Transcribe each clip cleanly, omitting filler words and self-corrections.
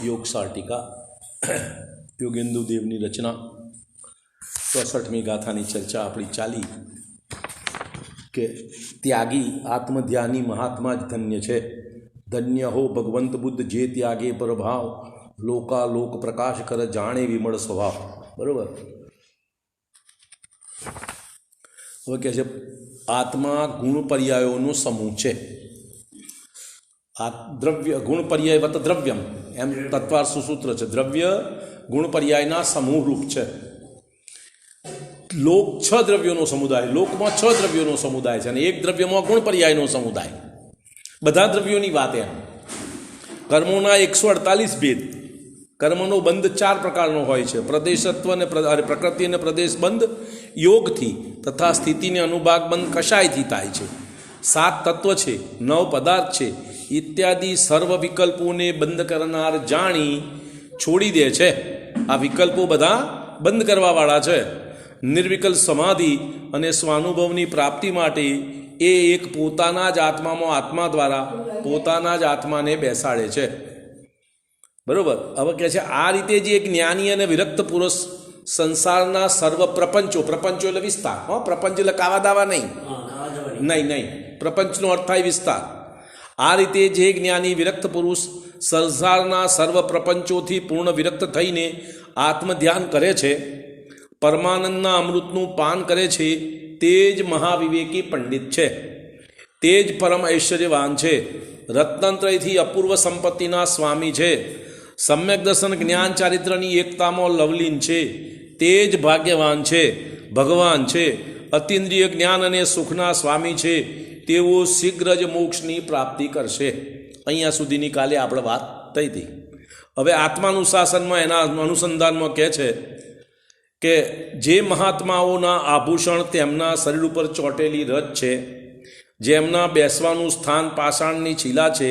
योग शाटिका योगेंदु देवनी रचना 64મી ગાથાની ચર્ચા આપણી ચાલી કે ત્યાગી આત્મધ્યાની મહાત્મા જ ધન્ય છે. ધન્ય હો ભગવંત બુદ્ધ જે ત્યાગે પ્રભાવ, લોકાલોક પ્રકાશ કર જાણે વિમળ સ્વભાવ. બરાબર. હવે કહે છે આત્મા ગુણ પર્યાયોનો સમૂહ છે. આ દ્રવ્ય ગુણ પર્યાય વત દ્રવ્યમ એમ તત્વાર સુસૂત્ર છે. દ્રવ્ય ગુણ પર્યાયના સમૂહ રૂપ છે. લોક 6 દ્રવ્યોનો સમુદાય, લોકમાં 6 દ્રવ્યોનો સમુદાય છે અને એક દ્રવ્યમાં ગુણ પર્યાયનો સમુદાય. બધા દ્રવ્યોની વાત એમ. કર્મોના 148 ભેદ. કર્મનો બંધ 4 પ્રકારનો હોય છે. પ્રદેશત્વ અને પ્રકૃતિ અને પ્રદેશ બંધ યોગથી તથા સ્થિતિને અનુભાગ બંધ કશાયથી થાય છે. 7 તત્વ છે, 9 પદાર્થ છે ઇત્યાદિ સર્વ વિકલ્પોને બંધ કરનાર જાણી છોડી દે છે. આ વિકલ્પો બધા બંધ કરવાવાળા છે. નિર્વિકલ્પ સમાધિ અને સ્વાનુભવની પ્રાપ્તિ માટે એ એક પોતાના જ આત્મામાં આત્મા દ્વારા પોતાના જ આત્માને બેસાડે છે. બરોબર. હવે કહે છે આ રીતે જે જ્ઞાની અને વિરક્ત પુરુષ સંસારના સર્વ પ્રપંચો, પ્રપંચો એટલે વિસ્તાર, પ્રપંચ એટલે કાવા દાવા નહીં, પ્રપંચનો અર્થ થાય વિસ્તાર. આ રીતે જે જ્ઞાની વિરક્ત પુરુષ સંસારના સર્વ પ્રપંચોથી પૂર્ણ વિરક્ત થઈને આત્મધ્યાન કરે છે, પરમાનંદના અમૃતનું પાન કરે છે, તે જ મહાવિવેકી પંડિત છે, તે જ પરમ ઐશ્વર્યવાન છે, રત્નત્રયથી અપૂર્વ સંપત્તિના સ્વામી છે, સમ્યક દર્શન જ્ઞાન ચારિત્રની એકતામાં લવલીન છે, તે જ ભાગ્યવાન છે, ભગવાન છે, અતિન્દ્રિય જ્ઞાન અને સુખના સ્વામી છે, તેઓ શીઘ્ર જ મોક્ષની પ્રાપ્તિ કરશે. અહીંયા સુધીની કાલે આપણે વાત થઈ હતી. હવે આત્માનુશાસનમાં એના અનુસંધાનમાં કહે છે કે જે મહાત્માઓના આભૂષણ તેમના શરીર ઉપર ચોંટેલી રજ છે, જેમના બેસવાનું સ્થાન પાષાણની છીલા છે,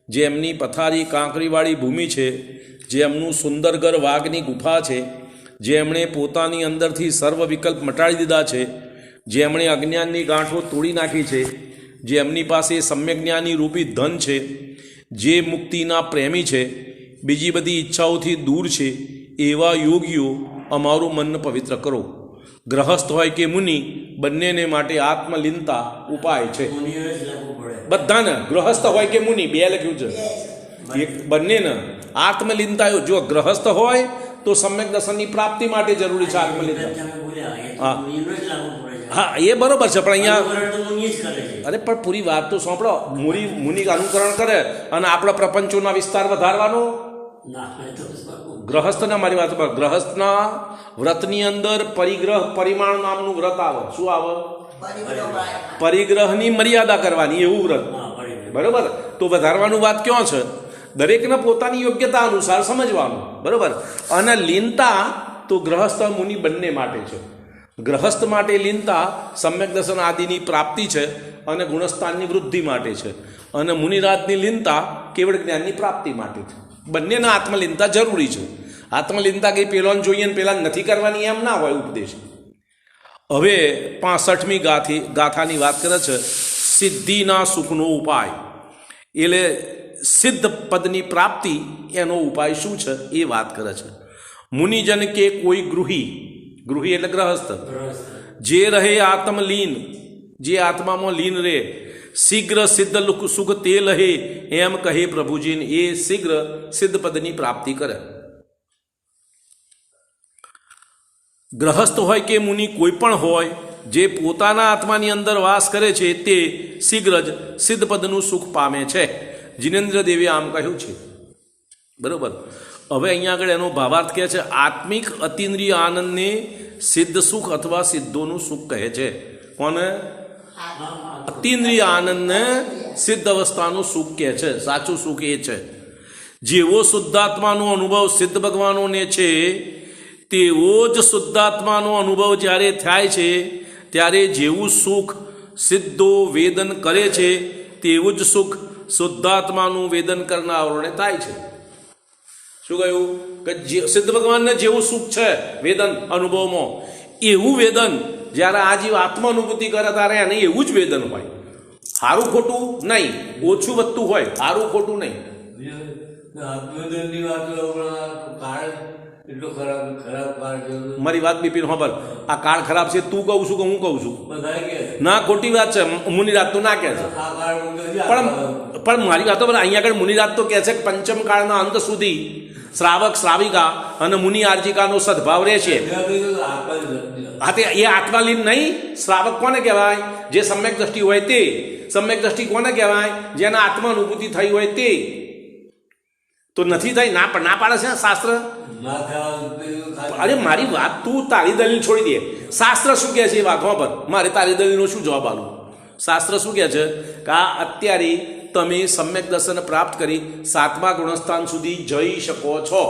જેમની પથારી કાંકરીવાળી ભૂમિ છે, જેમનું સુંદર ઘર વાઘની ગુફા છે, જેમણે પોતાની અંદરથી સર્વ વિકલ્પ મટાડી દીધા છે, જેમણે અજ્ઞાનની ગાંઠો તોડી નાખી છે, જેમની પાસે સમ્યજ્ઞાની રૂપી ધન છે, જે મુક્તિના પ્રેમી છે, બીજી બધી ઈચ્છાઓથી દૂર છે, એવા યોગીઓ અમારું મન પવિત્ર કરો. ગ્રહસ્થ હોય કે મુનિ બંનેને માટે આત્મલીનતા ઉપાય છે. બધાને ગ્રહસ્થ હોય કે મુનિ બે લખ્યું છે. એક બંનેને આત્મલીનતા. જો ગ્રહસ્થ હોય તો સમ્યક દર્શનની પ્રાપ્તિ માટે જરૂરી છે આત્મલીનતા. હા એ બરોબર છે, પણ અહીંયા અરે પણ પૂરી વાત તો સાંભળો. મુનિ અનુકરણ કરે અને આપણા પ્રપંચોના વિસ્તાર વધારવાનો. ગ્રહસ્થના મારી વાત પર ગ્રહસ્થના વ્રતની અંદર પરિમાણ નામનું વ્રત આવે. શું આવે? પરિગ્રહની મર્યાદા કરવાની, એવું વ્રત. બરોબર. તો વધારવાનું વાત ક્યાં છે? દરેકને પોતાની યોગ્યતા અનુસાર સમજવાનું. બરોબર. અને લીનતા તો ગ્રહસ્થ મુનિ બંને માટે છે. ગ્રહસ્થ માટે લીનતા સમ્યક દર્શન આદિની પ્રાપ્તિ છે અને ગુણસ્થાનની વૃદ્ધિ માટે છે, અને મુનિરાજની લીનતા કેવળ જ્ઞાનની પ્રાપ્તિ માટે છે. બંનેના આત્મલીનતા જરૂરી છે. આત્મલીનતા કંઈ પેલાને જોઈએ ને પેલા નથી કરવાની એમ ના હોય ઉપદેશ. હવે 65મી ગાથાની વાત કરે છે સિદ્ધિના સુખનો ઉપાય. એટલે સિદ્ધ પદની પ્રાપ્તિ એનો ઉપાય શું છે એ વાત કરે છે. મુનિજન કે કોઈ ગૃહી એટલે ગ્રહસ્થ, જે રહે આત્મલીન, જે આત્મામાં લીન રહે, શીઘ્ર સિદ્ધ સુખ તે લહે એમ કહે પ્રભુજીને, એ શીઘ્ર સિદ્ધ પદની પ્રાપ્તિ કરે. ગ્રહસ્થ હોય કે મુનિ કોઈ પણ હોય, જે પોતાના આત્માની અંદર વાસ કરે છે તે શીઘ્ર જ સિદ્ધ પદનું સુખ પામે છે. જીનેન્દ્ર દેવે આમ કહ્યું છે. બરોબર. હવે અહીંયા આગળ એનો ભાવાર્થ કહે છે આત્મિક અતિન્દ્રિય આનંદને સિદ્ધ સુખ અથવા સિદ્ધોનું સુખ કહે છે. કોને? અતિન્દ્રિય આનંદને સિદ્ધ અવસ્થાનું સુખ કહે છે. સાચું સુખ એ છે જેવો શુદ્ધાત્માનો અનુભવ સિદ્ધ ભગવાનોને છે, તેવો જ શુદ્ધાત્માનો અનુભવ જ્યારે થાય છે ત્યારે જેવું સુખ સિદ્ધો વેદન કરે છે તેવું જ સુખ શુદ્ધાત્માનું વેદન કરનારોને થાય છે. શું કહ્યું? કે સિદ્ધ ભગવાનને જેવું સુખ છે વેદન અનુભવમાં, એવું વેદન જ્યારે આ જીવ આત્માનુભૂતિ કરે ત્યારે એને એવું જ વેદન હોય. સારું ખોટું નહીં, ઓછું વધતું હોય, સારું ખોટું નહીં. આત્મદનની વાત કાળ એટલો ખરાબ ખરાબ કાળ છે. મારી વાત બિપિન ખબર આ કાળ ખરાબ છે તું કહું છું કે હું કહું છું? બધા કે ના, ખોટી વાત છે. મુનિરાત તો ના કહે છે. આ કાળ પણ મારી વાતો પર અહીંયા આગળ મુનિરાત તો કહે છે કે પંચમ કાળના અંત સુધી શ્રાવક શ્રાવિકા અને મુનિ આર્જિકાનો સદભાવ રહે છે. હા, તે એ આત્માલીન નહીં. શ્રાવક કોને કહેવાય? જે સમ્યક દ્રષ્ટિ હોય તે. સમ્યક દ્રષ્ટિ કોને કહેવાય? જેના આત્મા અનુભૂતિ થઈ હોય તે. તો નથી થઈ ના પાડે છે શાસ્ત્ર. અરે મારી વાત તું તારી દલીલ છોડી દે. શાસ્ત્ર શું કહે છે એ વાત પર મારે તારી દલીલનો શું જવાબ આપવો? શાસ્ત્ર શું કહે છે કે આ અત્યારે તમે સમ્યક દર્શન પ્રાપ્ત કરી 7મા ગુણસ્થાન સુધી જઈ શકો છો.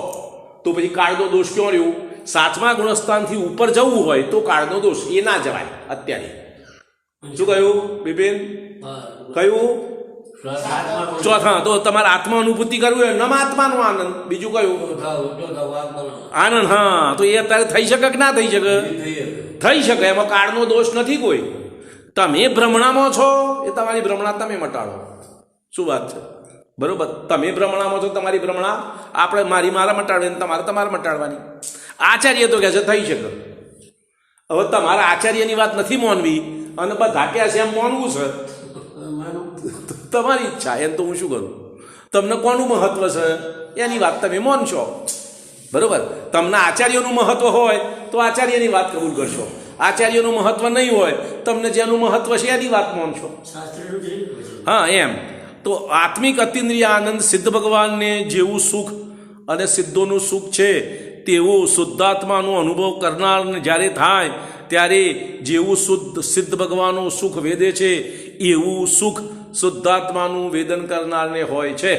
તો પછી કાળનો દોષ ક્યાં રહ્યો? 7મા ગુણસ્થાનથી ઉપર જવું હોય તો કાળનો દોષ એ ના જવાય. અત્યારે શું કહ્યું બિપિન? કયું? ચોથા તો તમારે આત્મા અનુભૂતિ કરવી હોય નમાત્માનો આનંદ. બીજું કયું? આનંદ. હા, તો એ અત્યારે થઈ શકે કે ના થઈ શકે? થઈ શકે. એમાં કાળનો દોષ નથી કોઈ. તમે ભ્રમણામાં છો એ તમારી ભ્રમણા તમે મટાડો. શું વાત છે? બરોબર. તમે ભ્રમણામાં છો, તમારી ભ્રમણા આપણે મારા મટાડવાની, તમારે મટાડવાની. આચાર્ય તો કહે છે થઈ શકે. હવે તમારા આચાર્યની વાત નથી માનવી અને બધા કહે છે એમ માનવું છે, તમારી ઈચ્છા. એમ તો હું શું કરું? તમને કોનું મહત્વ છે એની વાત તમે માનશો. બરોબર. તમને આચાર્યનું મહત્વ હોય તો આચાર્યની વાત કબૂલ કરશો. આચાર્યનું મહત્વ નહીં હોય, તમને જેનું મહત્વ છે એની વાત માનશો. હા, એમ. તો આત્મિક અતિન્દ્રિય આનંદ સિદ્ધ ભગવાનને જેવું સુખ અને સિદ્ધોનું સુખ છે તેવું શુદ્ધાત્માનો અનુભવ કરનારને જ્યારે થાય ત્યારે જેવું સિદ્ધ ભગવાનનું સુખ વેદે છે એવું સુખ શુદ્ધાત્માનું વેદન કરનારને હોય છે.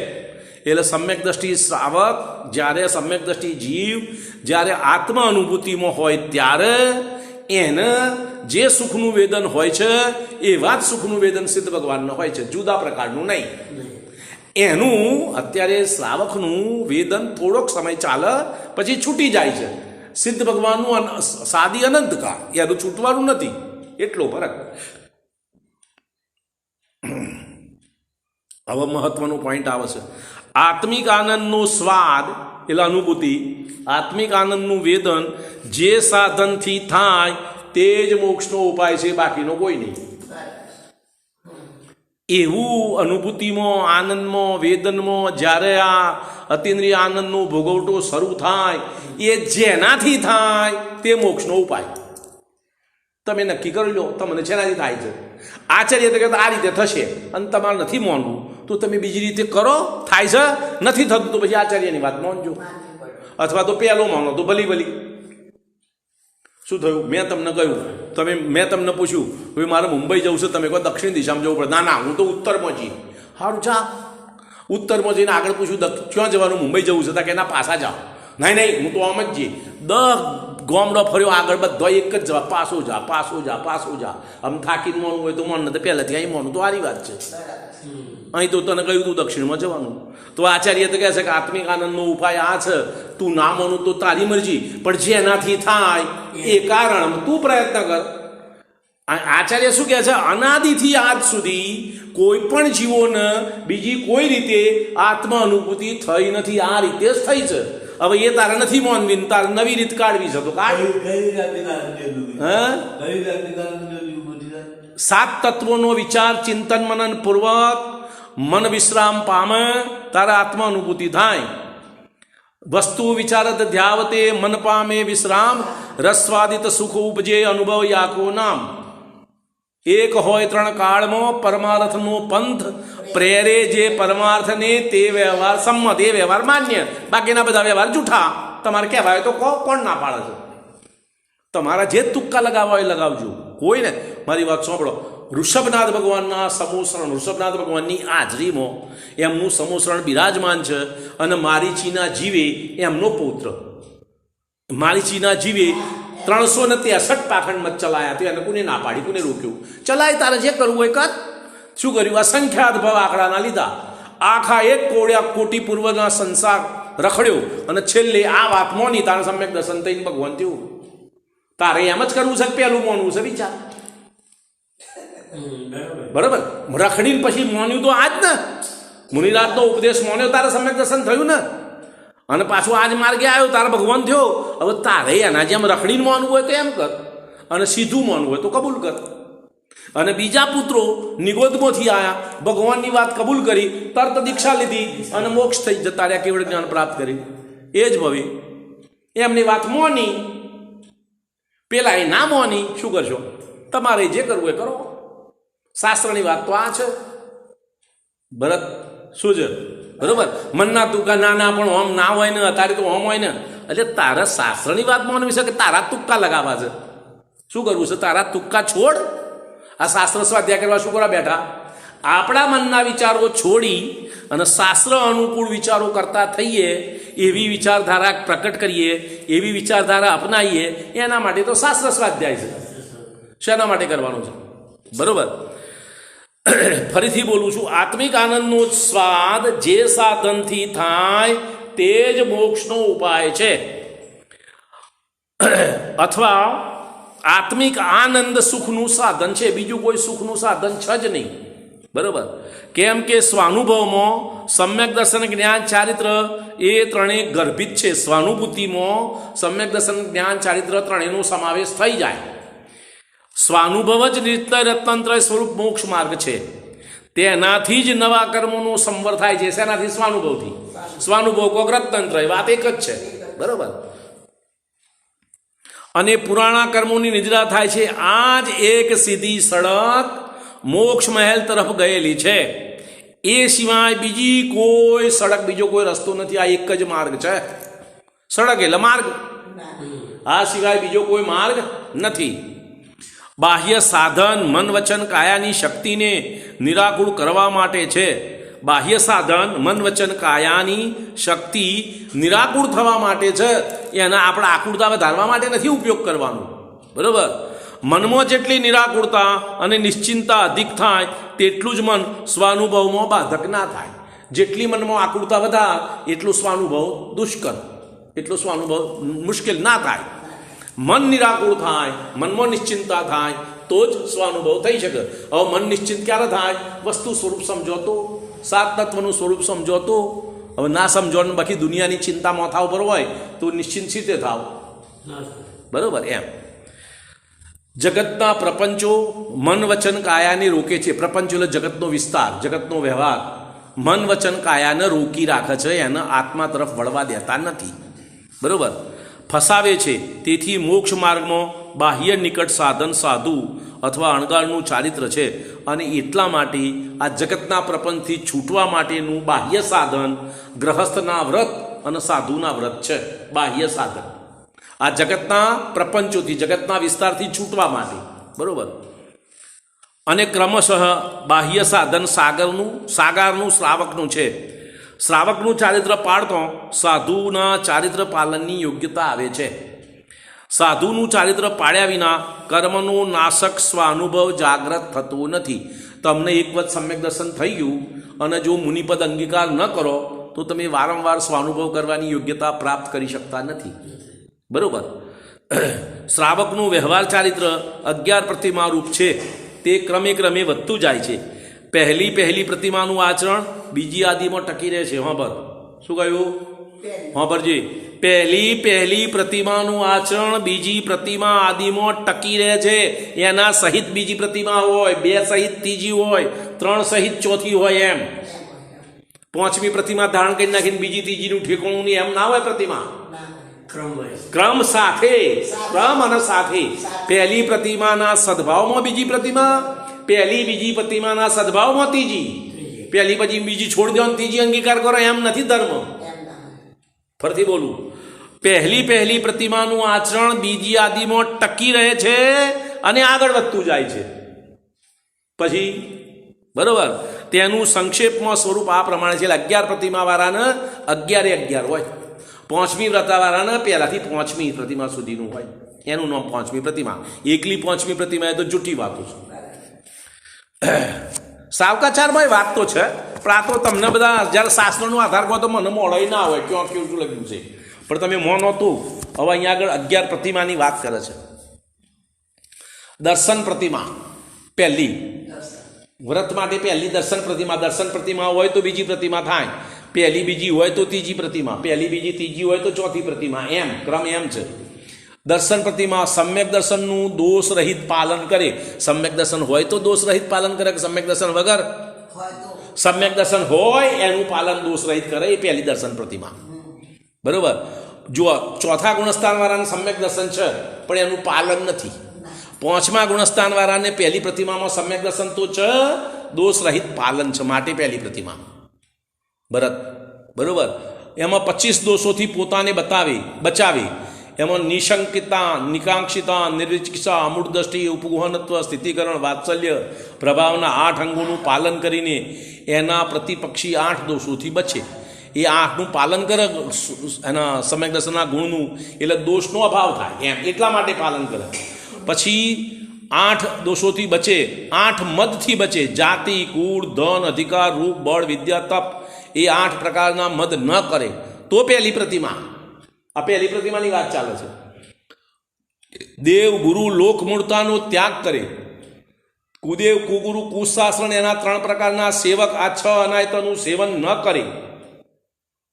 એટલે સમ્યક દ્રષ્ટિ શ્રાવક જ્યારે સમ્યક દ્રષ્ટિ જીવ જ્યારે આત્મા અનુભૂતિમાં હોય ત્યારે એને જે સુખનું વેદન હોય છે એવા જ સુખનું વેદન સિદ્ધ ભગવાનને હોય છે, જુદા પ્રકારનું નહીં. એનું અત્યારે શ્રાવકનું વેદન થોડોક સમય ચાલે પછી છૂટી જાય છે. સિદ્ધ ભગવાનનું સાદી અનંત કાળ એનું છૂટવાનું નથી. એટલો ફરક. હવે મહત્વનો પોઈન્ટ આવે છે. આત્મિક આનંદનો સ્વાદ એટલે અનુભૂતિ, આત્મિક આનંદનું વેદન જે સાધનથી થાય તે જ મોક્ષનો ઉપાય છે, બાકીનો કોઈ નહીં. એવું અનુભૂતિમાં, આનંદમાં, વેદનમાં જ્યારે આ અતિન્દ્રિય આનંદનો ભોગવટો શરૂ થાય એ જેનાથી થાય તે મોક્ષનો ઉપાય. તમે નક્કી કરી લો તમને જેનાથી થાય છે. આચાર્ય તો કહેતા આ રીતે થશે અને તમારે નથી માનવું તો તમે બીજી રીતે કરો. થાય છે, નથી થતું તો પછી આચાર્યની વાત માનજો, અથવા તો પહેલો માનો તો ભલી. શું થયું? મેં તમને કહ્યું, મેં તમને પૂછ્યું હવે મારે મુંબઈ જવું છે, તમે કહો દક્ષિણ દિશામાં જવું પડે. ના, હું તો ઉત્તરમાં જઈએ. સારું, જા ઉત્તરમાં જઈને આગળ પૂછ્યું ક્યાં જવાનું? મુંબઈ જવું છે. તા કે ના, પાછા જાઓ. નહીં, હું તો આમ જ જઈએ. 10 ગામડો ફર્યો આગળ, બધા એક જ જવાબ, પાછો જા. આમ થાકીને મોનું હોય તો મોન તો પહેલાંથી અહીં મોનું તો સારી વાત છે. અહીં તો તને કહ્યું તું દક્ષિણમાં જવાનું. તો આચાર્ય તો કહે છે કે આત્મિક આનંદનો ઉપાય આ છે. તું ના માનું તો તારી મરજી, પણ જેનાથી થાય એ કારણ તું પ્રયત્ન કર. આચાર્ય શું કહે છે? અનાદિથી આજ સુધી કોઈ પણ જીવોને બીજી કોઈ રીતે આત્મા અનુભૂતિ થઈ નથી, આ રીતે જ થઈ છે. હવે એ તારે નથી માનવી, તારે નવી રીત કાઢવી છે તો કાઢ. 7 તત્વોનો વિચાર ચિંતન મનન પૂર્વક મન વિશ્રામ પામે તારા આત્મા અનુભૂતિ થાય. વસ્તુ વિચારત ધ્યાવતે મન પામે વિશ્રામ, રસવાદિત સુખ ઉપજે અનુભવ યાકો નામ. એક હોય 3 કાળમાં પરમાર્થનો પંથ, પ્રેરે જે પરમાર્થને તે વ્યવહાર સંમત, એ વ્યવહાર માન્ય, બાકીના બધા વ્યવહાર જૂઠા. તમારે કહેવાય તો કોણ ના પાડે છે? તમારા જે તુક્કા લગાવવા હોય લગાવજો. કોઈ ને મારી વાત સાંભળો. ઋષભનાથ ભગવાનના સમોસરણ, ઋષભનાથ ભગવાનની હાજરીમાં એમનું સમોસરણ બિરાજમાન છે અને મારીચીના જીવે એમનો પુત્ર. મારીચીના જીવે 363 પાખંડમત ચલાયા. તે એને કોને ના પાડી, કોને રોક્યું? ચલાય, તારે જે કરવું હોય કર. શું કર્યું? અસંખ્યાત ભવ આંકડાના લીધા. આખા 1 કોટી પૂર્વના સંસાર રખડ્યો અને છેલ્લે આ વાત મોની તારે સમ્યક દર્શન થઈને ભગવાન થયું. તારે એમ જ કરવું છે, પહેલું મોનવું છે. વિચાર. બરોબર. રખડીને પછી મોન્યું તો આજ ને, મુનિરાજનો ઉપદેશ માન્યો તારે સમ્યક દર્શન થયું ને, અને પાછું આજ માર્ગે આવ્યો તારે ભગવાન થયો. હવે તારે એના જેમ રખડીને માનવું હોય તો એમ કર, અને સીધું માનવું હોય તો કબૂલ કર. અને બીજા પુત્રો નિગોદમાંથી આવ્યા, ભગવાનની વાત કબૂલ કરી, તરત દીક્ષા લીધી અને મોક્ષ થઈ જતા રહ્યા, કેવળ જ્ઞાન પ્રાપ્ત કરી. એ જ ભવે એમની વાત મોની, પેલા એ ના મોની, શું કરશો? તમારે જે કરવું એ કરો. શાસ્ત્રની વાત તો આ છે. ભરત શું છે? બરોબર. મનના તુક્કા ના પણ ઓમ ના હોય ને, અત્યારે તો ઓમ હોય ને. એટલે તારા શાસ્ત્રની વાત માનવી છે કે તારા તુક્કા લગાવવા છે? શું કરવું છે? તારા તુક્કા છોડ. આ શાસ્ત્ર સ્વાધ્યાય કરવા શું કરવા બેઠા? આપણા મનના વિચારો છોડી અને શાસ્ત્ર અનુકૂળ વિચારો કરતા થઈએ, એવી વિચારધારા પ્રકટ કરીએ, એવી વિચારધારા અપનાવીએ. એના માટે તો શાસ્ત્ર સ્વાધ્યાય છે. શેના માટે કરવાનું છે? બરોબર. ફરીથી બોલું છું, આત્મિક આનંદનો સ્વાદ જે સાધનથી થાય તે જ મોક્ષનો ઉપાય છે. અથવા આત્મિક આનંદ સુખનું સાધન છે, બીજું કોઈ સુખનું સાધન છે જ નહીં. બરોબર. કેમ કે સ્વાનુભવમાં સમ્યક દર્શન જ્ઞાન ચારિત્ર એ ત્રણેય ગર્ભિત છે. સ્વાનુભૂતિમાં સમ્યક દર્શન જ્ઞાન ચારિત્ર ત્રણેયનો સમાવેશ થઈ જાય. સ્વાનુભવ જ નિત્ય રત્નંત્ર સ્વરૂપ મોક્ષ માર્ગ છે. તેનાથી જ નવા કર્મોનો સંવર થાય છે. શેનાથી? સ્વાનુભવથી. સ્વાનુભવ કોક રત્નંત્ર, વાત એક જ છે. બરોબર. અને પુરાણા કર્મોની નિદ્રા થાય છે. આ જ એક સીધી સડક મોક્ષ મહેલ તરફ ગયેલી છે. એ સિવાય બીજી કોઈ સડક, બીજો કોઈ રસ્તો નથી. આ એક જ માર્ગ છે. સડક એટલે માર્ગ, આ સિવાય બીજો કોઈ માર્ગ નથી. બાહ્ય સાધન મન વચન કાયાની શક્તિને નિરાકૂળ કરવા માટે છે. બાહ્ય સાધન મન વચન કાયાની શક્તિ નિરાકૂળ થવા માટે છે. એના આપણે આકુળતા વધારવા માટે નથી ઉપયોગ કરવાનો. બરોબર. મનમાં જેટલી નિરાકૂળતા અને નિશ્ચિંતા અધિક થાય તેટલું જ મન સ્વાનુભવમાં બાધક ના થાય. જેટલી મનમાં આકુળતા વધારે એટલું સ્વાનુભવ દુષ્કર, એટલું સ્વાનુભવ મુશ્કેલ ના થાય. મન નિરાકૂળ થાય, મનમાં નિશ્ચિંતા થાય તો જ સ્વાનુભવ થઈ શકે. હવે મન નિશ્ચિંત ક્યારે થાય? વસ્તુ સ્વરૂપ સમજો તો, સાત તત્વનું સ્વરૂપ સમજો તો. હવે ના સમજો ને બાકી દુનિયાની ચિંતા માથા ઉપર હોય તો નિશ્ચિંત રીતે થાવ. બરોબર. એમ જગતના પ્રપંચો મન વચન કાયાને રોકે છે. પ્રપંચો એટલે જગતનો વિસ્તાર, જગતનો વ્યવહાર મન વચન કાયાને રોકી રાખે છે. એને આત્મા તરફ વળવા દેતા નથી. બરોબર. ફસાવે છે. તેથી મોક્ષ માર્ગમાં બાહ્ય નિકટ સાધન સાધુ અથવા અણગારનું ચારિત્ર છે. અને એટલા માટે આ જગતના પ્રપંચથી છૂટવા માટેનું બાહ્ય સાધન ગ્રહસ્થના વ્રત અને સાધુના વ્રત છે. બાહ્ય સાધન આ જગતના પ્રપંચોથી, જગતના વિસ્તારથી છૂટવા માટે. બરોબર. અને ક્રમશઃ બાહ્ય સાધન સાગારનું શ્રાવકનું છે. શ્રાવકનું ચારિત્ર પાળતો સાધુના ચારિત્ર પાલનની યોગ્યતા આવે છે. સાધુનું ચારિત્ર પાળ્યા વિના કર્મનો નાશક સ્વાનુભવ જાગ્રત થતો નથી. તમને એક વખત સમ્યક દર્શન થઈ ગયું અને જો મુનિપદ અંગીકાર ન કરો તો તમે વારંવાર સ્વાનુભવ કરવાની યોગ્યતા પ્રાપ્ત કરી શકતા નથી. બરોબર. શ્રાવકનું વ્યવહાર ચારિત્ર 11 પ્રતિમા રૂપ છે. તે ક્રમે ક્રમે વધતું જાય છે. પહેલી પ્રતિમાનું આચરણ બીજી આદિમાં ટકી રહે છે. હા, શું કહ્યું? હા પરજી. પહેલી પ્રતિમાનું આચરણ બીજી પ્રતિમા આદિમાં ટકી રહે છે. એના સહિત બીજી પ્રતિમા હોય, 2 સહિત ત્રીજી હોય, 3 સહિત ચોથી હોય. એમ 5મી પ્રતિમા ધારણ કરી નાખીને બીજી ત્રીજીનું ઠેકાણું નહીં, એમ ના હોય. પ્રતિમા ક્રમ સાથે, ક્રમ અને સાથે. પહેલી પ્રતિમાના સદભાવમાં બીજી પ્રતિમા, બીજી પ્રતિમાના સદભાવમાં ત્રીજી, પહેલી પછી બીજી છોડી દો, ત્રીજી અંગીકાર કરો. એમ નથી ધર્મ. ફરીથી બોલું. પહેલી પ્રતિમાનું આચરણ બીજી આદિમાં ટકી રહે છે અને આગળ વધતું જાય છે. પછી બરોબર. તેનું સંક્ષેપમાં સ્વરૂપ આ પ્રમાણે છે. 11 પ્રતિમા વાળાને 11 હોય. 5મી વ્રતાવાળાને પહેલાથી 5મી પ્રતિમા સુધીનું હોય. એનું નામ 5મી પ્રતિમા. એકલી 5મી પ્રતિમા એ તો જૂઠી વાતો છે. સાવકાચારમાં વાત તો છે, પણ આ તો તમને બધા જ્યારે શાસ્ત્રનો આધાર કહો તો મને મોડાઈ ના હોય ક્યાં કેવું શું લખ્યું છે. પણ તમે મોનો તો હવે અહીંયા આગળ 11 પ્રતિમાની વાત કરે છે. દર્શન પ્રતિમા પહેલી, વ્રત માટે પહેલી દર્શન પ્રતિમા હોય તો બીજી પ્રતિમા થાય, પહેલી બીજી હોય તો ત્રીજી પ્રતિમા, પહેલી બીજી ત્રીજી હોય તો ચોથી પ્રતિમા, એમ ક્રમ એમ છે. દર્શન પ્રતિમા સમ્યક દર્શનનું દોષ રહિત પાલન કરે. સમ્યક દર્શન હોય તો દોષ રહિત પાલન કરે કે સમ્યક દર્શન વગર? સમ્યક દર્શન હોય એનું પાલન દોષ રહિત કરે, એ પહેલી દર્શન પ્રતિમા. બરોબર. જો ચોથા ગુણસ્થાન વાળાને સમ્યક દર્શન છે પણ એનું પાલન નથી. પાંચમા ગુણસ્થાન વાળાને પહેલી પ્રતિમામાં સમ્યક દર્શન તો છે, દોષ રહિત પાલન છે, માટે પહેલી પ્રતિમા. બરોબર. એમાં 25 દોષોથી પોતાને બચાવે. એમાં નિશંકિતા, નિકાંક્ષિતા, નિર્વિચિકિત્સા, અમૂળ દ્રષ્ટિ, ઉપગુહનત્વ, સ્થિતિકરણ, વાત્સલ્ય, પ્રભાવના 8 અંગોનું પાલન કરીને એના પ્રતિપક્ષી 8 દોષોથી બચે. એ 8નું પાલન કરે એના સમ્યક દર્શનના ગુણનું, એટલે દોષનો અભાવ થાય એમ, એટલા માટે પાલન કરે. પછી 8 દોષોથી બચે, 8 મદથી બચે. જાતિ, કુળ, ધન, અધિકાર, રૂપ, બળ, વિદ્યા, તપ, એ 8 પ્રકારના મદ ન કરે તો પહેલી પ્રતિમા. આ પહેલી પ્રતિમાની વાત ચાલે છે. દેવ, ગુરુ, લોક મૂળતાનો ત્યાગ કરે. કુદેવ, કુગુરુ, કુશાસન, એના 3 પ્રકારના સેવક, આ 6 અનાયતનું સેવન ન કરે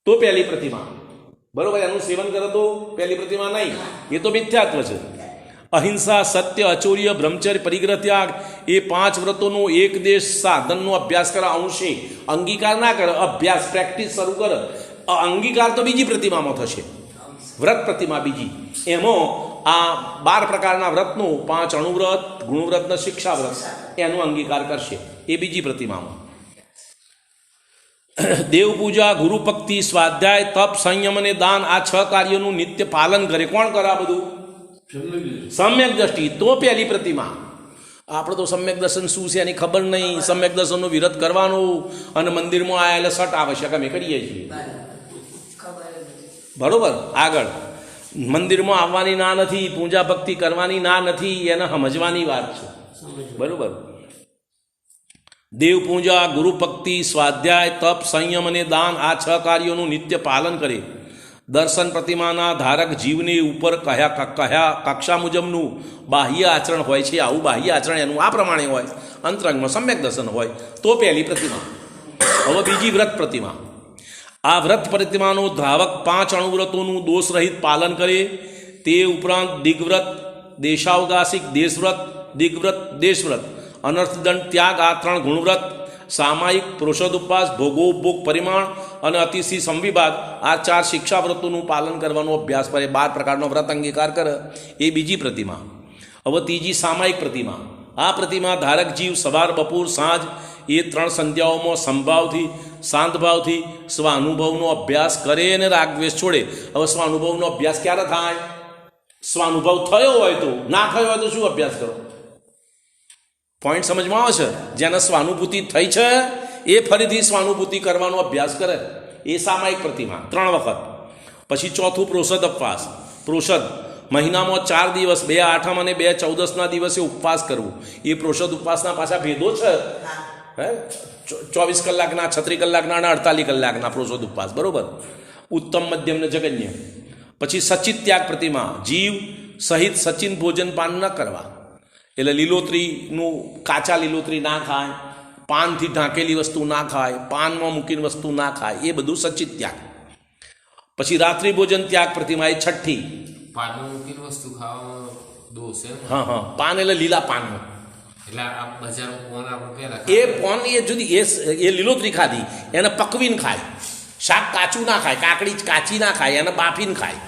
તો પહેલી પ્રતિમા. બરોબર. એનું સેવન કરે તો પહેલી પ્રતિમા નહીં, એ તો મિથ્યાત્વ છે. અહિંસા, સત્ય, અચૌર્ય, બ્રહ્મચર્ય, પરિગ્રહ, ત્યાગ, એ 5 વ્રતોનો એક દેશ સાધનનો અભ્યાસ કરે. અંશે અંગીકાર ના કરે, અભ્યાસ પ્રેક્ટિસ શરૂ કરે. અંગીકાર તો બીજી પ્રતિમામાં થશે, વ્રત પ્રતિમા બીજી. એમાં આ 12 પ્રકારના વ્રતનું 5 અણુવ્રત, ગુણવ્રત ને શિક્ષા વ્રત, એનો અંગીકાર કરશે, એ બીજી પ્રતિમામાં. દેવ પૂજા, ગુરુ ભક્તિ, સ્વાધ્યાય, તપ, સંયમ અને દાન, આ 6 કાર્યોનું નિત્ય પાલન કરે. કોણ કરે આ બધું? સમ્યક દ્રષ્ટિ, તો પહેલી પ્રતિમા. આપણે તો સમ્યક દર્શન શું છે એની ખબર નહીં. સમ્યક દર્શનનો વિરોધ કરવાનો અને મંદિરમાં આવેલા સટ આવશ્યક અમે કરીએ છીએ. બરોબર. આગળ મંદિરમાં આવવાની ના નથી, પૂજા ભક્તિ કરવાની ના નથી, એને સમજવાની વાત છે. બરોબર. દેવ પૂજા, ગુરુ ભક્તિ, સ્વાધ્યાય, તપ, સંયમ અને દાન, આ 6 કાર્યોનું નિત્ય પાલન કરે. દર્શન પ્રતિમાના ધારક જીવને ઉપર કયા કક્ષા મુજબનું બાહ્ય આચરણ હોય છે, આવું બાહ્ય આચરણ એનું આ પ્રમાણે હોય, અંતરંગમાં સમ્યક દર્શન હોય તો પહેલી પ્રતિમા. હવે બીજી વ્રત પ્રતિમા. આ વ્રત પ્રતિમાનો ધાવક 5 અણુવ્રતોનું દોષ રહિત પાલન કરે. તે ઉપરાંત દિગ્વ્રત, દેશાવગાસિક, દેશવ્રત, દિગ્વ્રત, દેશવ્રત, અનર્થદંડ, ત્યાગ, આ 3 ગુણવ્રત, સામાયિક, પુરુષોદુપવાસ, ભોગોપભોગ, પરિમાણ અને અતિશી સંવિભાગ, આ 4 શિક્ષા વ્રતોનું પાલન કરવાનો અભ્યાસ કરે. 12 પ્રકારનો વ્રત અંગીકાર કરે, એ બીજી પ્રતિમા. હવે ત્રીજી સામાયિક પ્રતિમા. આ પ્રતિમા ધારક જીવ સવાર, બપોર, સાંજ, એ 3 સંધ્યાઓમાં સંભાવથી, શાંત ભાવથી સ્વાનુભવનો અભ્યાસ કરે અને રાગદ્વેષ છોડે. હવે સ્વાનુભવનો અભ્યાસ ક્યારે થાય? સ્વાનુભવ થયો હોય તો. ના થયો હોય તો શું અભ્યાસ કરો? પોઈન્ટ સમજમાં આવે છે? જેને સ્વાનુભૂતિ થઈ છે એ ફરીથી સ્વાનુભૂતિ કરવાનો અભ્યાસ કરે, એ સામાયિક પ્રતિમા 3 વખત. પછી ચોથું પ્રોષદ ઉપવાસ. પ્રોષદ મહિનામાં 4 દિવસ, 2 આઠમ અને 2 ચૌદસના દિવસે ઉપવાસ કરવું. એ પ્રોષદ ઉપવાસના પાછા ભેદો છે. 24 કલાકના, 36 કલાકના અને 48 કલાકના પ્રોષદ ઉપવાસ. બરોબર. ઉત્તમ, મધ્યમ ને જગન્ય. પછી સચિત ત્યાગ પ્રતિમા. જીવ સહિત સચિન ભોજન પાન ન કરવા. એટલે લીલોતરીનું, કાચા લીલોતરી ના ખાય, પાનથી ઢાંકેલી વસ્તુ ના ખાય, પાનમાં મૂકીને વસ્તુ ના ખાય, એ બધું સચિત ત્યાગ. પછી રાત્રિ ભોજન ત્યાગ પ્રતિમા, એ છઠ્ઠી. પાનમાં મૂકીને વસ્તુ ખાવામાં દોષ છે. હા, પાન એટલે લીલા પાનમાં. એટલે આ બજારમાં પોન આપણે પહેલા એ પોન એ જુદી, એ લીલોતરી ખાધી, એને પકવીને ખાય. શાક કાચું ના ખાય, કાકડી કાચી ના ખાય, એને બાફીને ખાય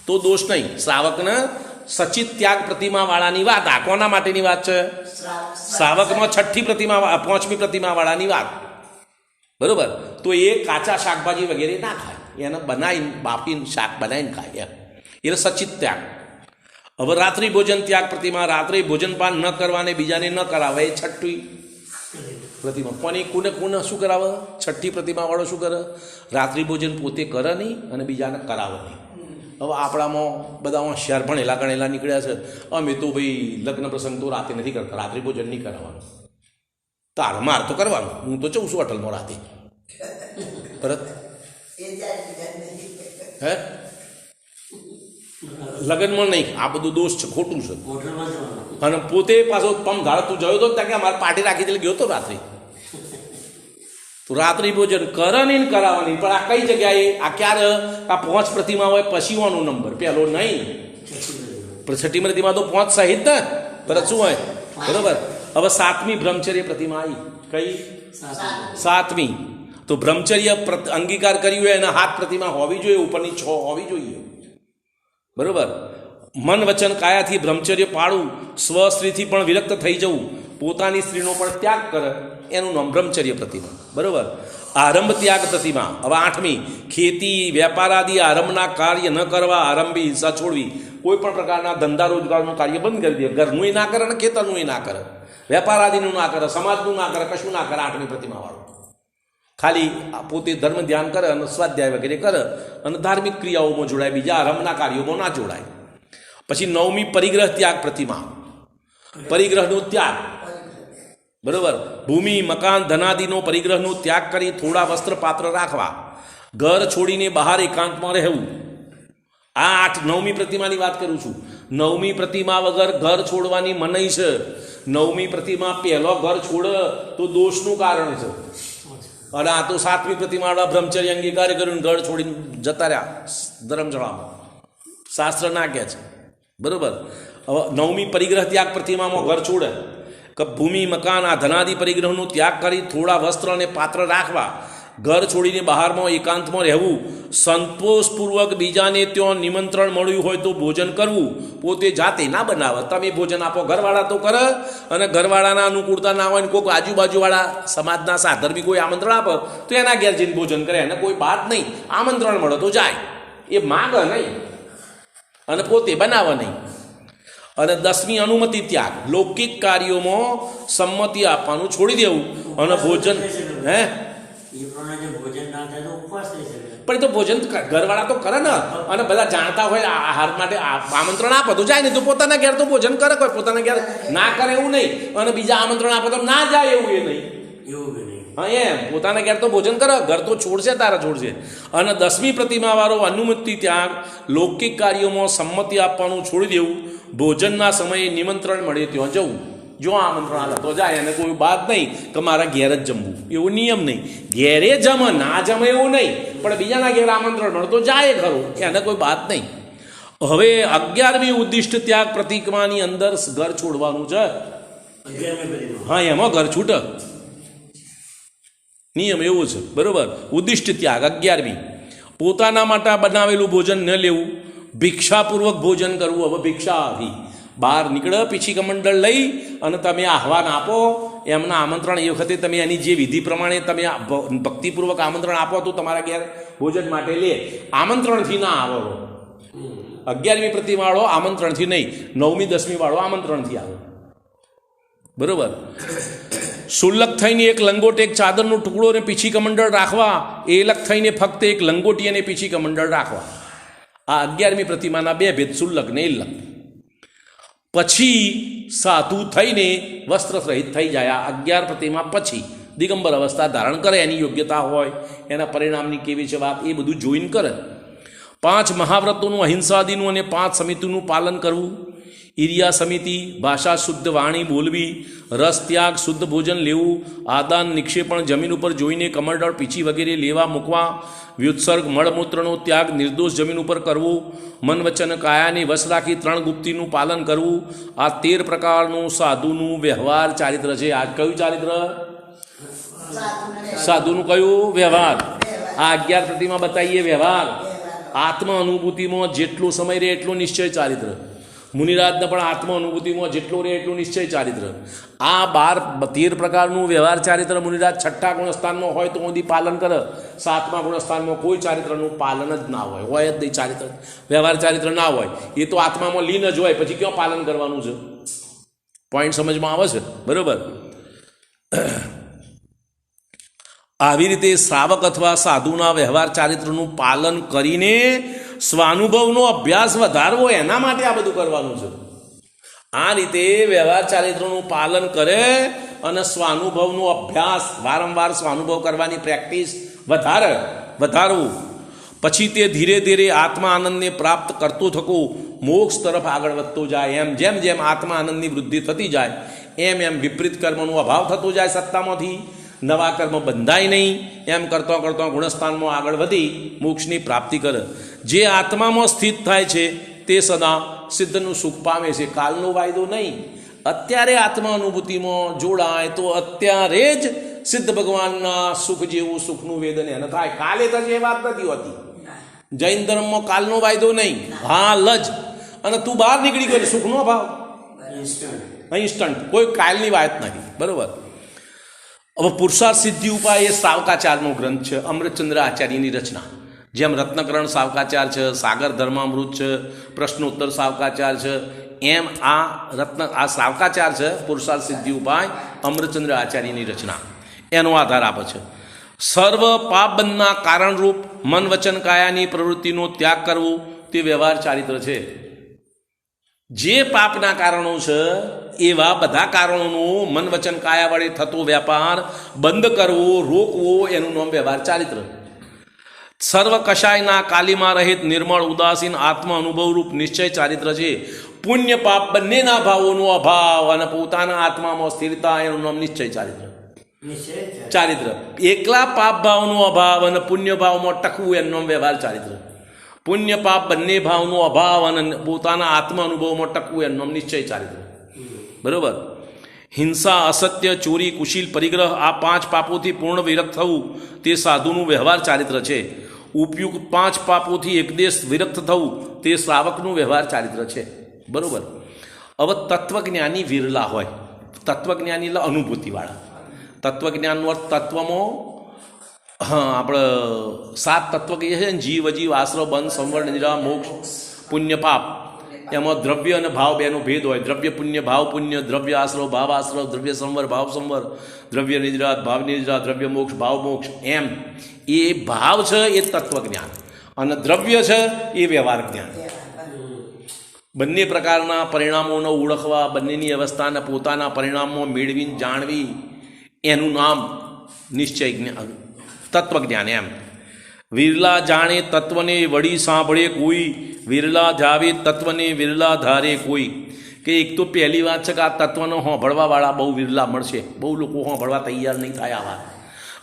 તો દોષ નહીં. શ્રાવકને સચિત ત્યાગ પ્રતિમા વાળાની વાત. આ કોના માટેની વાત છે? શ્રાવકમાં 6ઠ્ઠી પ્રતિમા, 5મી પ્રતિમા વાળાની વાત. બરોબર. તો એ કાચા શાકભાજી વગેરે ના ખાય, એને બનાવીને બાફીને શાક બનાવીને ખાય, એમ એટલે સચિત ત્યાગ. હવે રાત્રિ ભોજન ત્યાગ પ્રતિમા. રાત્રે ભોજનપાન ન કરવાને બીજાને ન કરાવે, એ 6ઠ્ઠી પ્રતિમા. પણ કોને શું કરાવે? 6ઠ્ઠી પ્રતિમા વાળો શું કરે? રાત્રિ ભોજન પોતે કરે નહીં અને બીજાને કરાવે નહીં. હવે આપણામાં બધા હોશિયાર ભણેલા ગણેલા નીકળ્યા છે. અમે તો ભાઈ લગ્ન પ્રસંગ તો રાતે નથી કરતા, રાત્રિ ભોજન નહીં કરવાનું. તાર માર તો કરવાનું, હું તો જઉં છું હોટલમાં રાતે. પરત હે લગ્નમાં નહીં, આ બધું દોષ છે, ખોટું છે. અને પોતે પાછો પમ ધાડ તું જયો તો ત્યાં કે અમારે પાર્ટી રાખી દે, ગયો તો રાત્રે તો રાત્રિ ભોજન કરવાની ને કરાવવાની, પણ આ કઈ જગ્યાએ, આ ક્યારે, આ 5 પ્રતિમા હોય પછીવાનો નંબર, પહેલો નહીં. પણ છઠ્ઠી પ્રતિમા તો 5 સહિત ને, તરત શું હોય, બરોબર. હવે 7મી બ્રહ્મચર્ય પ્રતિમા આવી, કઈ 7મી. તો બ્રહ્મચર્ય અંગીકાર કર્યું હોય એના હાથ પ્રતિમા હોવી જોઈએ, ઉપરની 6 હોવી જોઈએ, બરોબર. મન વચન કાયાથી બ્રહ્મચર્ય પાળવું, સ્વ સ્ત્રીથી પણ વિરક્ત થઈ જવું, પોતાની સ્ત્રીનો પણ ત્યાગ કરે, એનું નામ બ્રહ્મચર્ય પ્રતિમા, બરોબર. આરંભ ત્યાગ પ્રતિમા. હવે 8મી, ખેતી વેપાર આદિ આરંભના કાર્ય ન કરવા, આરંભી હિંસા છોડવી. કોઈ પણ પ્રકારના ધંધા રોજગારનું કાર્ય બંધ કરી દે, ઘરનું ના કરે ને ખેતરનું ના કરે, વેપાર આદિનું ના કરે, સમાજનું ના કરે, કશું ના કરે. 8મી પ્રતિમાવાળો ખાલી પોતે ધર્મ ધ્યાન કરે અને સ્વાધ્યાય વગેરે કરે અને ધાર્મિક ક્રિયાઓમાં જોડાય, બીજા આરંભના કાર્યોમાં ના જોડાય. પછી 9મી પરિગ્રહ ત્યાગ પ્રતિમા, પરિગ્રહનો ત્યાગ, બરોબર. ભૂમિ મકાન ધનાદિનો પરિગ્રહનો ત્યાગ કરી થોડા વસ્ત્ર પાત્ર રાખવા, ઘર છોડીને બહાર એકાંતમાં રહેવું. આ 9મી પ્રતિમાની વાત કરું છું. 9મી પ્રતિમા વગર ઘર છોડવાની મનાઈ છે. 9મી પ્રતિમા પહેલો ઘર છોડ તો દોષનું કારણ છે, અને આ તો 7મી પ્રતિમાવાળા બ્રહ્મચર્ય અંગીકાર કર્યું, ઘર છોડીને જતા રહ્યા ધર્મશાળામાં, શાસ્ત્ર ના કહે છે, બરોબર. હવે 9મી પરિગ્રહ ત્યાગ પ્રતિમામાં ઘર છોડે કે ભૂમિ મકાન આ ધનાદિ પરિગ્રહનો ત્યાગ કરી થોડા વસ્ત્ર અને પાત્ર રાખવા, ઘર છોડીને બહારમાં એકાંતમાં રહેવું, સંતોષપૂર્વક બીજાને ત્યાં નિમંત્રણ મળ્યું હોય તો ભોજન કરવું, પોતે જાતે ના બનાવે, તમે ભોજન આપો. ઘરવાળા તો કરે, અને ઘરવાળાના અનુકૂળતા ના હોય ને કોઈક આજુબાજુવાળા સમાજના સાધર્મી કોઈ આમંત્રણ આપે તો એના ઘેર જઈને ભોજન કરે, એને કોઈ બાત નહીં. આમંત્રણ મળે તો જાય, એ માગે નહીં અને પોતે બનાવે નહીં. અને 10મી અનુમતિ ત્યાગ, લૌકિક કાર્યોમાં સંમતિ આપવાનું છોડી દેવું અને ભોજન પણ એ તો ભોજન ઘરવાળા તો કરે ને, અને બધા જાણતા હોય આહાર માટે આમંત્રણ આપે તો જાય, નહીં તો પોતાના ઘેર તો ભોજન કરે, કોઈ પોતાના ઘેર ના કરે એવું નહીં, અને બીજા આમંત્રણ આપે તો ના જાય એવું એ નહીં. હા, એમ પોતાના ઘેર તો ભોજન કરે, ઘર તો છોડશે, તારા છોડશે. અને 10મી પ્રતિમાવાળો અનુમતિ ત્યાગ, લૌકિક કાર્યોમાં સંમતિ આપવાનું છોડી દેવું, ભોજનના સમયે નિમંત્રણ મળે ત્યાં જવું. જો આમંત્રણ આવે તો જાય, અને કોઈ બાત નહીં કે મારા ઘેર જ જમવું, એવો નિયમ નહીં. ઘેરે જમે ના જમે એવું નહીં, પણ બીજાના ઘેર આમંત્રણ મળે તો જાય ખરું, એને કોઈ બાત નહીં. હવે 11મી ઉદ્દિષ્ટ ત્યાગ પ્રતિમાની અંદર ઘર છોડવાનું છે. હા, એમાં ઘર છૂટે, નિયમ એવો છે, બરોબર. ઉદ્દિષ્ટ ત્યાગ 11મી, પોતાના માટે બનાવેલું ભોજન ન લેવું, ભિક્ષાપૂર્વક ભોજન કરવું. હવે ભિક્ષા આવી, બહાર નીકળે પીછી કમંડળ લઈ અને તમે આહવાન આપો, એમના આમંત્રણ એ વખતે તમે એની જે વિધિ પ્રમાણે તમે ભક્તિપૂર્વક આમંત્રણ આપો તો તમારા ઘેર ભોજન માટે લે, આમંત્રણથી ના આવો. 11મી પ્રતિમાવાળો આમંત્રણથી નહીં, 9મી 10મી વાળો આમંત્રણથી આવે, બરોબર. શુલ્લક થઈને એક લંગોટ એક ચાદરનો ટુકડો અને પીછી કમંડળ રાખવા, એલક થઈને ફક્ત એક લંગોટી અને પીછી કમંડળ રાખવા. આ 11મી પ્રતિમાના 2 ભેદ, શુલ્લક ને એલક. પછી સાધુ થઈને વસ્ત્ર સહિત થઈ જાય. આ 11 પ્રતિમા પછી દિગંબર અવસ્થા ધારણ કરે, એની યોગ્યતા હોય, એના પરિણામની કેવી છે વાત, એ બધું જોઈને કરે. 5 મહાવ્રતોનું, અહિંસાદીનું અને 5 સમિતિનું પાલન કરવું. ઈર્યા સમિતિ, ભાષા શુદ્ધ વાણી બોલવી, રસ ત્યાગ, શુદ્ધ ભોજન લેવું, આદાન નિક્ષેપણ, જમીન ઉપર જોઈને કમંડળ પીછી વગેરે લેવા મૂકવા, વ્યુત્સર્ગ મળમૂત્રનો ત્યાગ નિર્દોષ જમીન ઉપર કરવું, મન વચન કાયાને વશ રાખી 3 ગુપ્તિનું પાલન કરવું. આ 13 પ્રકારનું સાધુનું વ્યવહાર ચારિત્ર છે. આ કયું ચારિત્ર? સાધુનું કયું? વ્યવહાર. આ 11 પ્રતિમા બતાવીએ વ્યવહાર. આત્મ અનુભૂતિમાં જેટલો સમય રહે એટલો નિશ્ચય ચારિત્ર. મુનિરાજને પણ આત્મ અનુભૂતિમાં જેટલો રહે એટલું નિશ્ચય ચારિત્ર. આ 13 પ્રકારનું વ્યવહાર ચારિત્ર મુનિરાજ 6ઠા ગુણસ્થાનમાં હોય તો સુધી પાલન કરે, 7મા ગુણસ્થાનમાં કોઈ ચારિત્રનું પાલન જ ના હોય જ નહીં. ચારિત્ર વ્યવહાર ચારિત્ર ના હોય, એ તો આત્મામાં લીન જ હોય, પછી ક્યાં પાલન કરવાનું છે? પોઈન્ટ સમજમાં આવે છે, બરોબર. આવી રીતે શ્રાવક અથવા સાધુના વ્યવહાર ચારિત્રનું પાલન કરીને સ્વાનુભવનો અભ્યાસ વધારવો, એના માટે આ બધું કરવાનું છે. આ રીતે વ્યવહાર ચારિત્રનું પાલન કરે અને સ્વાનુભવનો અભ્યાસ, વારંવાર સ્વાનુભવ કરવાની પ્રેક્ટિસ વધારવું. પછી તે ધીરે ધીરે આત્મા આનંદને પ્રાપ્ત કરતો થકો મોક્ષ તરફ આગળ વધતો જાય. એમ જેમ જેમ આત્મા આનંદની વૃદ્ધિ થતી જાય એમ એમ વિપરીત કર્મનો અભાવ થતો જાય સત્તામાંથી, નવા કર્મ બંધાય નહીં, એમ કરતાં કરતાં ગુણસ્થાનમાં આગળ વધી મોક્ષની પ્રાપ્તિ કરે. જે આત્મામાં સ્થિત થાય છે તે સદા સિદ્ધનું સુખ પામે છે. કાલનો વાયદો નહીં. અત્યારે આત્મા અનુભૂતિમાં જોડાય તો અત્યારે જ સિદ્ધ ભગવાનના સુખ જેવું સુખનું વેદન એને થાય. કાલે તો એ વાત નથી હોતી. જૈન ધર્મમાં કાલનો વાયદો નહીં, હાલ જ. અને તું બહાર નીકળી ગયો સુખનો ભાવ ઇન્સ્ટન્ટ, કોઈ કાલની વાત નહીં. બરોબર. હવે પુરુષાર્થ સિદ્ધિ ઉપાય એ સાવકાચારનો ગ્રંથ છે, અમૃતચંદ્ર આચાર્યની રચના. જેમ રત્નકરણ સાવકાચાર છે, સાગર ધર્મામૃત છે, પ્રશ્નોત્તર સાવકાચાર છે, એમ આ સાવકાચાર છે પુરુષાર્થ સિદ્ધિ ઉપાય અમૃતચંદ્ર આચાર્યની રચના. એનો આધાર આપે છે. સર્વ પાપબંધના કારણરૂપ મન વચન કાયાની પ્રવૃત્તિનો ત્યાગ કરવો તે વ્યવહાર ચારિત્ર છે. જે પાપના કારણો છે એવા બધા કારણોનો મન વચન કાયા વડે થતો વ્યાપાર બંધ કરવો, રોકવો, એનું નામ વ્યવહાર ચારિત્ર. સર્વ કશાયના કાલીમાં રહિત નિર્મળ ઉદાસીન આત્મ અનુભવરૂપ નિશ્ચય ચારિત્ર છે. પુણ્ય પાપ બંનેના ભાવોનો અભાવ અને પોતાના આત્મામાં સ્થિરતા, એનું નામ નિશ્ચય ચારિત્ર. ચારિત્ર એકલા પાપ ભાવનો અભાવ અને પુણ્ય ભાવમાં ટકવું, એનું નામ વ્યવહાર ચારિત્ર. પુણ્ય પાપ બંને ભાવનો અભાવ અને પોતાના આત્મ અનુભવમાં ટકવું, એનું નામ નિશ્ચય ચારિત્ર. બરોબર. હિંસા, અસત્ય, ચોરી, કુશીલ, પરિગ્રહ, આ 5 પાપોથી પૂર્ણ વિરક્ત થવું તે સાધુનું વ્યવહાર ચારિત્ર છે. ઉપયુક્ત 5 પાપોથી એકદેશ વિરક્ત થવું તે શ્રાવકનું વ્યવહાર ચારિત્ર છે. બરોબર. હવે તત્વજ્ઞાની વિરલા હોય. તત્વજ્ઞાની એટલે અનુભૂતિવાળા. તત્વજ્ઞાનનો અર્થ તત્વમાં આપણે 7 તત્વ કહીએ છીએ ને, જીવ, અજીવ, આશ્રવ, બંધ, સંવર, નિદ્રા, મોક્ષ, પુણ્ય, પાપ. એમાં દ્રવ્ય અને ભાવ બેનો ભેદ હોય. દ્રવ્ય પુણ્ય, ભાવ પુણ્ય, દ્રવ્ય આશ્રવ, ભાવ આશ્રવ, દ્રવ્ય સંવર, ભાવ સંવર, દ્રવ્ય નિદ્રા, ભાવ નિદ્રા, દ્રવ્ય મોક્ષ, ભાવ મોક્ષ. એમ એ ભાવ છે એ તત્વજ્ઞાન, અને દ્રવ્ય છે એ વ્યવહાર જ્ઞાન. બંને પ્રકારના પરિણામોને ઓળખવા, બંનેની અવસ્થાને પોતાના પરિણામમાં મેળવીને જાણવી, એનું નામ નિશ્ચય જ્ઞાન, તત્વજ્ઞાન. એમ વિરલા જાણે તત્વને વળી સાંભળે કોઈ, વિરલા જાવે તત્વને વિરલા ધારે કોઈ. કે એક તો પહેલી વાત છે કે આ તત્વનો સાંભળવાવાળા બહુ વિરલા મળશે. બહુ લોકો સાંભળવા તૈયાર નહીં થાય આવા.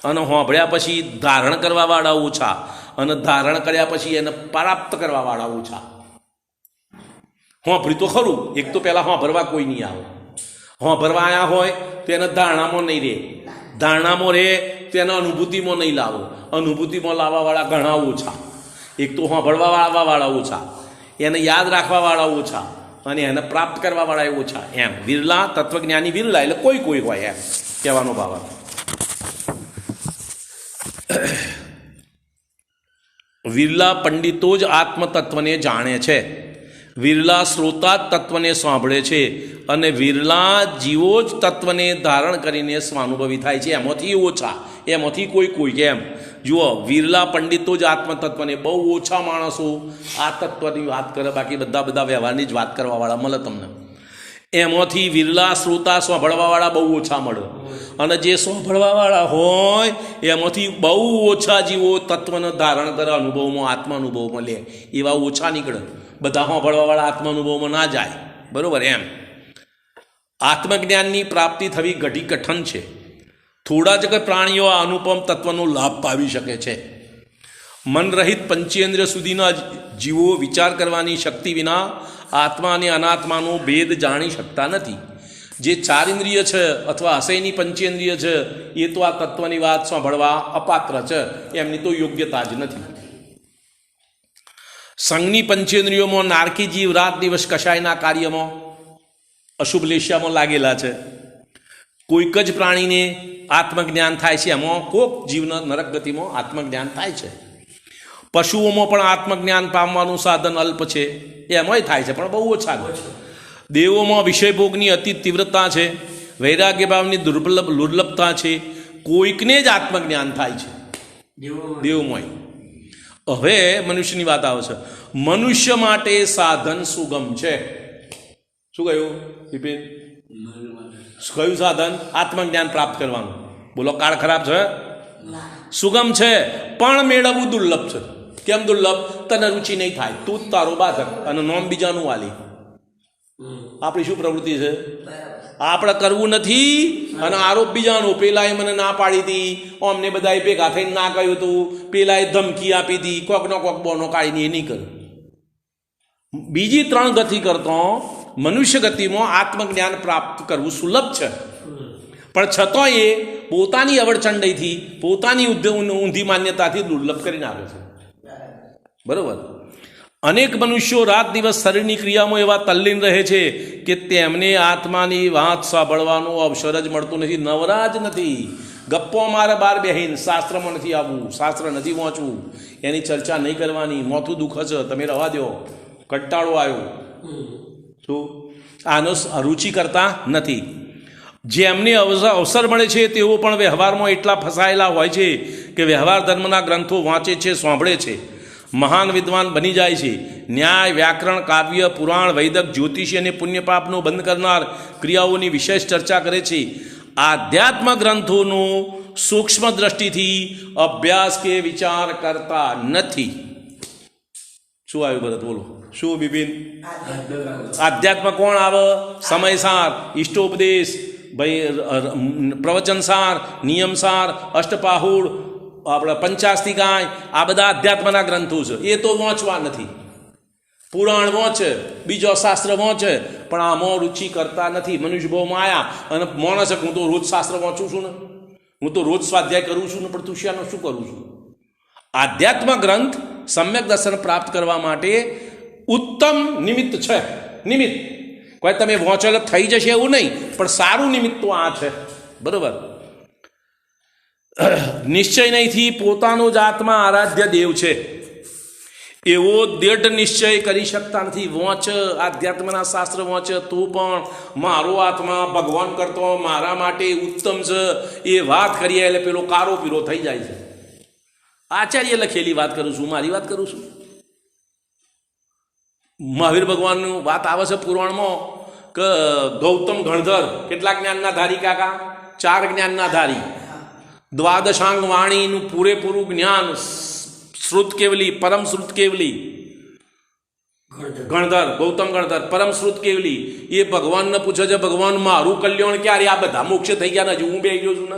અને સાંભળ્યા પછી ધારણ કરવાવાળા ઓછા, અને ધારણ કર્યા પછી એને પ્રાપ્ત કરવાવાળા ઓછા. સાંભળ્યું તો ખરું, એક તો પહેલાં સાંભળવા કોઈ નહીં આવે. સાંભળવા આવ્યા હોય તો એને ધારણામાં નહીં રહે, ધારણામાં રહે તો એને અનુભૂતિમાં નહીં લાવો, અનુભૂતિમાં લાવવાવાળા ઘણા ઓછા. એક તો સાંભળવાવાળા ઓછા, એને યાદ રાખવાવાળા ઓછા, અને એને પ્રાપ્ત કરવાવાળા ઓછા. એમ વિરલા, તત્વજ્ઞાની વિરલા એટલે કોઈ કોઈ હોય, એમ કહેવાનો ભાવ. વિરલા પંડિતો જ આત્મતત્વને જાણે છે, વિરલા શ્રોતા જ તત્વને સાંભળે છે, અને વિરલા જીવો જ તત્વને ધારણ કરીને સ્વાનુભવી થાય છે. એમાંથી ઓછા, એમાંથી કોઈ કોઈ. કેમ જુઓ, વિરલા પંડિતો જ આત્મતત્વને, બહુ ઓછા માણસો આ તત્વની વાત કરે, બાકી બધા વ્યવહારની જ વાત કરવાવાળા મળે તમને. એમાંથી વિરલા શ્રોતા સાંભળવાવાળા બહુ ઓછા મળે, અને જે સાંભળવાવાળા હોય એમાંથી બહુ ઓછા જીવો તત્વને ધારણ કરે, અનુભવમાં, આત્મા અનુભવમાં લે, એવા ઓછા નીકળે. બધા સાંભળવાવાળા આત્મા અનુભવમાં ના જાય. બરાબર. એમ આત્મજ્ઞાનની પ્રાપ્તિ થવી ઘટી કઠણ છે. થોડા જ પ્રાણીઓ આ અનુપમ તત્વનો લાભ પાવી શકે છે. મનરહિત પંચેન્દ્રિય સુધીના જીવો વિચાર કરવાની શક્તિ વિના આત્મા અને અનાત્માનો ભેદ જાણી શકતા નથી. જે 4 ઇન્દ્રિય છે અથવા હસૈની પંચેન્દ્રિય છે એ તો આ તત્વની વાત સાંભળવા અપાત્ર છે, એમની તો યોગ્યતા જ નથી. સંઘની પંચેન્દ્રિયોમાં નારકી જીવ રાત દિવસ કશાયના કાર્યમાં, અશુભ લેશ્યામાં લાગેલા છે. કોઈક જ પ્રાણીને આત્મજ્ઞાન થાય છે, એમાં કોક જીવના નરક ગતિમાં આત્મજ્ઞાન થાય છે. પશુઓમાં પણ આત્મજ્ઞાન પામવાનું સાધન અલ્પ છે, એમાંય થાય છે પણ બહુ ઓછા. દેવોમાં વિષયભોગની અતિ તીવ્રતા છે, વૈરાગ્ય ભાવની દુર્લભતા છે. કોઈકને જ આત્મજ્ઞાન થાય છે દેવોમાં. હવે મનુષ્યની વાત આવે છે. મનુષ્ય માટે સાધન સુગમ છે. શું કહ્યું વિપિન? કયું સાધન? આત્મજ્ઞાન પ્રાપ્ત કરવાનું. બોલો, કાળ ખરાબ છે? સુગમ છે, પણ મેળવવું દુર્લભ છે. કેમ દુર્લભ? તને રુચિ નહીં થાય, તું જ તારો બાધક અને નોમ બીજાનું વાલી. આપણી શું પ્રવૃત્તિ છે? આપણે કરવું નથી અને આરોપ બીજાનો પેલાએ મને ના પાડી હતી, અમને બધાએ ભેગા થઈને ના કહ્યું હતું, પેલાએ ધમકી આપી હતી, કોકનો કોક બોનો કાઢીને એ નહીં કર્યું. બીજી 3 ગતિ કરતો મનુષ્ય ગતિમાં આત્મજ્ઞાન પ્રાપ્ત કરવું સુલભ છે, પણ છતાં એ પોતાની અવળચંડાઈથી, પોતાની ઊંધી માન્યતાથી દુર્લભ કરીને આવે છે. બરોબર. અનેક મનુષ્યો રાત દિવસ શરીરની ક્રિયામાં એવા તલ્લીન રહે છે કે તેમને આત્માની વાત સાંભળવાનો અવસર જ મળતો નથી, નવરા જ નથી. ગપ્પો મારે બાર બેહીન શાસ્ત્રમાં નથી આવવું, શાસ્ત્ર નથી વાંચવું, એની ચર્ચા નહીં કરવાની, મોથું દુખે છે, તમે રવા દો, કંટાળો આવ્યો. શું આનો રુચિ કરતા નથી. જેમને અવસર મળે છે તેઓ પણ વ્યવહારમાં એટલા ફસાયેલા હોય છે કે વ્યવહાર ધર્મના ગ્રંથો વાંચે છે, સાંભળે છે, મહાન વિદ્વાન બની જાય છે. ન્યાય, વ્યાકરણ, કાવ્ય, પુરાણ, વૈદક, જ્યોતિષી અને પુણ્યપાપનો બંધ કરનાર ક્રિયાઓની વિશેષ ચર્ચા કરે છે. આધ્યાત્મ ગ્રંથોનો સૂક્ષ્મ દ્રષ્ટિથી અભ્યાસ કે વિચાર કરતા નથી. શું આવ્યું ભરત? બોલો. શું બિપિન? આધ્યાત્મ કોણ આવે? સમયસાર, ઇષ્ટોપદેશ, ભાઈ પ્રવચનસાર, નિયમસાર, અષ્ટપાહુડ, આપણે પંચાસ્તિકાય, આ બધા અધ્યાત્મના ગ્રંથો છે. એ તો વાંચવા નથી. પુરાણ વાંચે, બીજો શાસ્ત્ર વાંચે, પણ આમાં રુચિ કરતા નથી. મનુષ્ય બહુ માયા અને માણસ, હું તો રોજ શાસ્ત્ર વાંચું છું ને, હું તો રોજ સ્વાધ્યાય કરું છું ને, પણ તું શાનો શું કરું છું? આધ્યાત્મ ગ્રંથ સમ્યક દર્શન પ્રાપ્ત કરવા માટે ઉત્તમ નિમિત્ત છે. નિમિત્ત કોઈ તમે વાંચેલ થઈ જશે એવું નહીં, પણ સારું નિમિત્ત તો આ છે. બરોબર. નિશ્ચય નહીંથી પોતાનો જ આત્મા આરાધ્ય દેવ છે એવો દ્રઢ નિશ્ચય કરી શકતા નથી. વાંચ, આધ્યાત્મના શાસ્ત્ર વાંચ, તો પણ મારો આત્મા ભગવાન કરતો મારા માટે ઉત્તમ છે એ વાત કરીએ એટલે પેલો કારો પીરો થઈ જાય છે. આચાર્ય લખેલી વાત કરું છું, મારી વાત કરું છું. મહાવીર ભગવાનની વાત આવે છે પુરાણમાં કે ગૌતમ ગણધર કેટલા જ્ઞાનના ધારી કાકા? 4 જ્ઞાનના ધારી. દ્વાદશાંગ વાણીનું પૂરેપૂરું જ્ઞાન, શ્રુત કેવલી, પરમ શ્રુત કેવલી. ગણધર, ગૌતમ ગણધર, પરમ શ્રુત કેવલી. એ ભગવાનને પૂછે છે, ભગવાન મારું કલ્યાણ ક્યારે? આ બધા મોક્ષે થઈ ગયા ને, હજુ હું બેસી ગયો છું ને.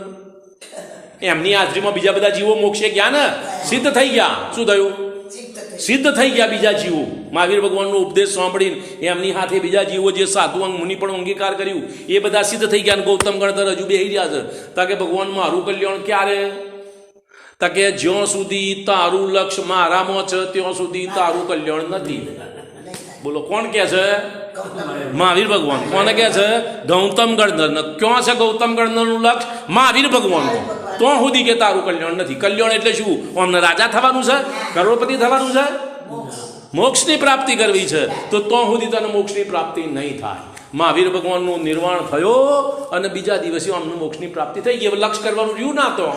એમની હાજરીમાં બીજા બધા જીવો મોક્ષે ગયા ને, સિદ્ધ થઈ ગયા. શું થયું? સિદ્ધ થઈ ગયા બીજા જીવો. મહાવીર ભગવાનનો ઉપદેશ સાંભળીને એમની સાથે બીજા જીવો, જે સાધુ અંગ મુનિ પણ અંગીકાર કર્યું, એ બધા સિદ્ધ થઈ ગયા. ગૌતમ ગણધર હજુ બેસી રહ્યા છે. તા કે ભગવાન મારું કલ્યાણ ક્યારે? તા કે જ્યાં સુધી તારું લક્ષ્ય મારામાં છે ત્યાં સુધી તારું કલ્યાણ નથી. બોલો, કોણ કે છે? મહાવીર ભગવાન. કોને કે છે? ગૌતમ ગણધર. ક્યાં છે ગૌતમ ગણધરનું લક્ષ્ય? મહાવીર ભગવાન. તો સુધી કે તારું કલ્યાણ નથી. કલ્યાણ એટલે શું? અમને રાજા થવાનું છે, કરોડપતિ થવાનું છે, મોક્ષની પ્રાપ્તિ કરવી છે, તો સુધી તને મોક્ષની પ્રાપ્તિ નહીં થાય. મહાવીર ભગવાનનું નિર્વાણ થયો અને બીજા દિવસે અમને મોક્ષની પ્રાપ્તિ થઈ ગઈ. હવે લક્ષ્ય કરવાનું રહ્યું ના, તો